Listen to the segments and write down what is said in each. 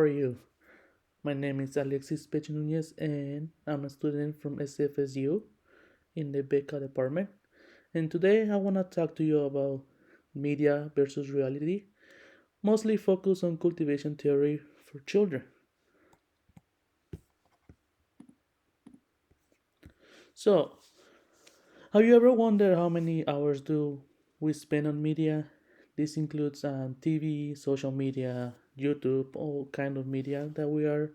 How are you? My name is Alexis Pech Nunez and I'm a student from SFSU in the BECA department. And today I want to talk to you about media versus reality, mostly focus on cultivation theory for children. So, have you ever wondered how many hours do we spend on media? This includes TV, social media, YouTube, all kind of media that we are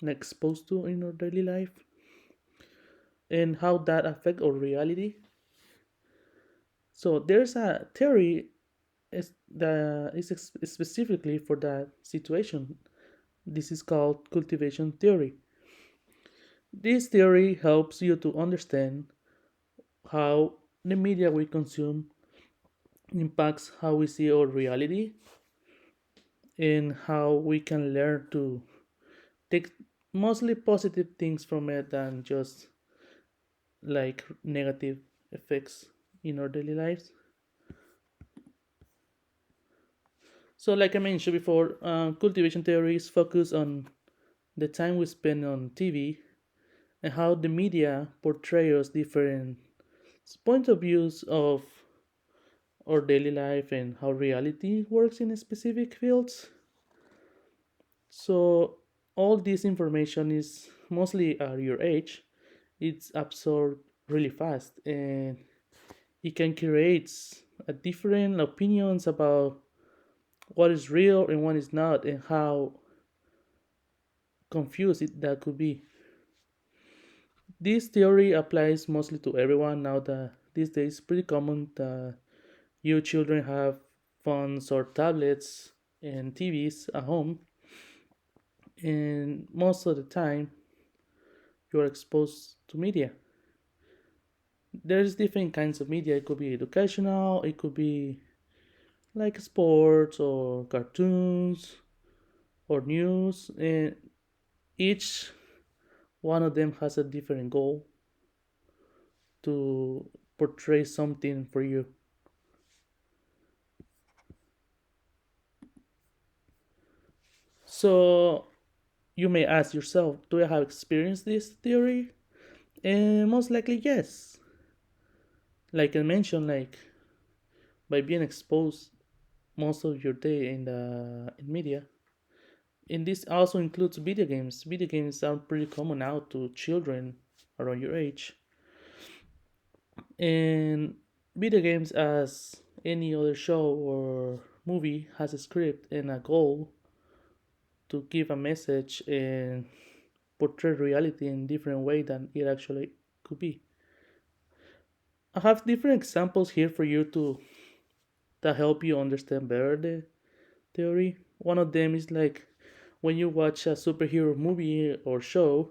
exposed to in our daily life, and how that affect our reality. So there's a theory that is specifically for that situation. This is called cultivation theory. This theory helps you to understand how the media we consume impacts how we see our reality and how we can learn to take mostly positive things from it than just like negative effects in our daily lives. So, like I mentioned before, cultivation theories focus on the time we spend on TV and how the media portrays different point of views of our daily life and how reality works in specific fields. So all this information is mostly at your age. It's absorbed really fast and it can create a different opinions about what is real and what is not and how confused that could be. This theory applies mostly to everyone now that these days it's pretty common that you children have phones or tablets and TVs at home, and most of the time you're exposed to media. There's different kinds of media. It could be educational, it could be like sports or cartoons or news, and each one of them has a different goal to portray something for you. So you may ask yourself, do I have experienced this theory? And most likely yes. Like I mentioned, like by being exposed most of your day in the in media. And this also includes video games. Video games are pretty common now to children around your age. And video games, as any other show or movie, has a script and a goal to give a message and portray reality in different way than it actually could be. I have different examples here for you to help you understand better the theory. One of them is like when you watch a superhero movie or show,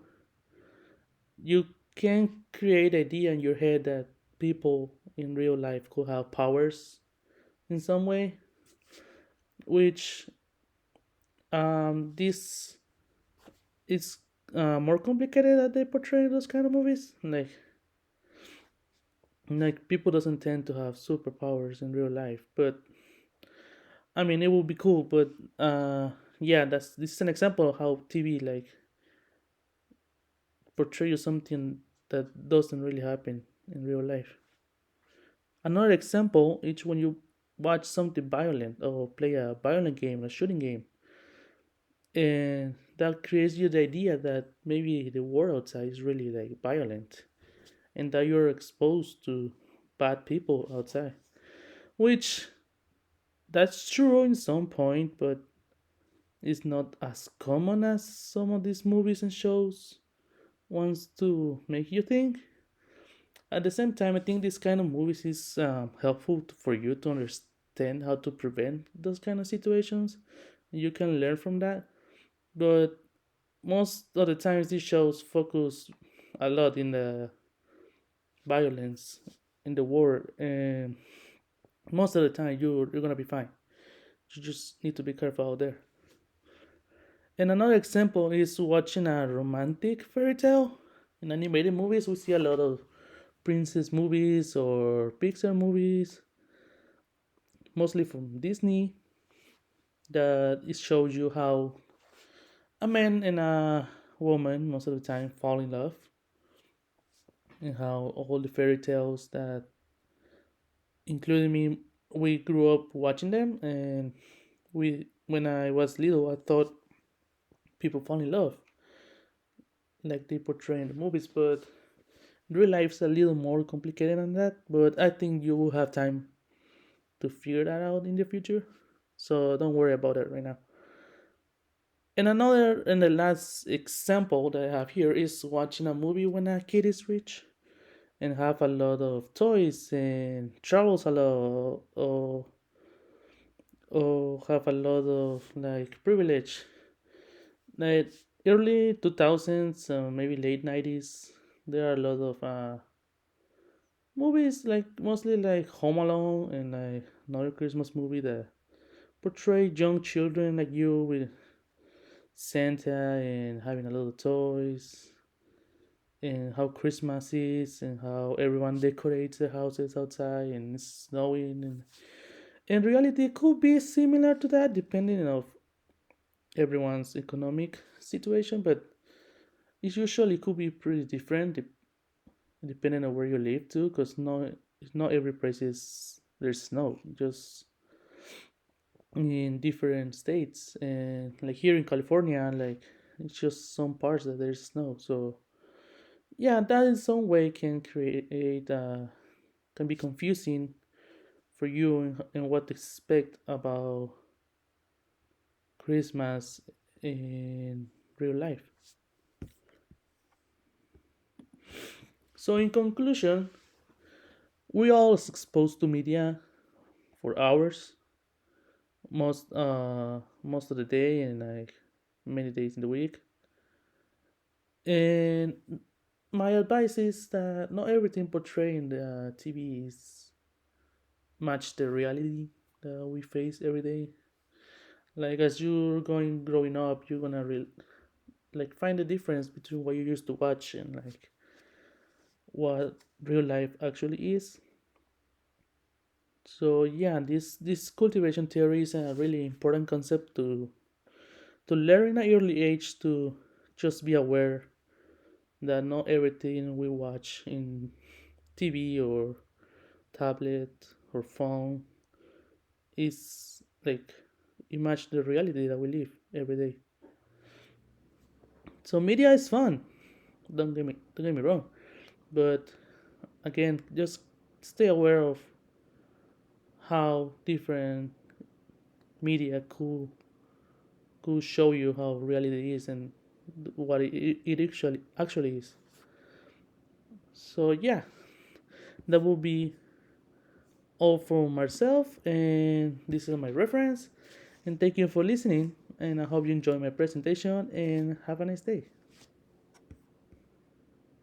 you can create idea in your head that people in real life could have powers in some way, which this is more complicated that they portray those kind of movies. Like people doesn't tend to have superpowers in real life, but I mean it would be cool. But yeah, that's this is an example of how TV like portrays something that doesn't really happen in real life. Another example is when you watch something violent or play a violent game, a shooting game, and that creates you the idea that maybe the world outside is really like violent, and that you're exposed to bad people outside. Which that's true in some point, but it's not as common as some of these movies and shows wants to make you think. At the same time, I think this kind of movies is helpful for you to understand how to prevent those kind of situations. You can learn from that, but most of the times these shows focus a lot in the violence in the war, and most of the time you're gonna be fine. You just need to be careful out there. And another example is watching a romantic fairy tale. In animated movies, we see a lot of princess movies or Pixar movies, mostly from Disney, that it shows you how a man and a woman most of the time fall in love, and how all the fairy tales that, including me, we grew up watching them, and we when I was little, I thought people fall in love like they portray in the movies, but real life's a little more complicated than that. But I think you will have time to figure that out in the future, so don't worry about it right now. And the last example that I have here is watching a movie when a kid is rich and have a lot of toys and travels a lot, or have a lot of like privilege. Like early 2000s, maybe late 90s, there are a lot of movies, like mostly like Home Alone and like another Christmas movie that portray young children like you with Santa and having a lot of toys, and how Christmas is and how everyone decorates their houses outside and it's snowing. And in reality, it could be similar to that depending on everyone's economic situation, but it usually could be pretty different depending on where you live too, because not every place is there's snow. Just in different states, and like here in California, like it's just some parts that there's snow. So yeah, that in some way can be confusing for you and what to expect about Christmas in real life. So in conclusion, we all exposed to media for hours, most of the day and like many days in the week. And my advice is that not everything portrayed in the TV is match the reality that we face every day. Like as you're going growing up, you're gonna like find the difference between what you used to watch and like what real life actually is. So yeah, this cultivation theory is a really important concept to learn at an early age, to just be aware that not everything we watch in TV or tablet or phone is like image the reality that we live every day. So media is fun. Don't get me wrong, but again, just stay aware of how different media could show you how reality is and what it actually is. So yeah, that will be all from myself, and this is my reference. And thank you for listening. And I hope you enjoy my presentation and have a nice day.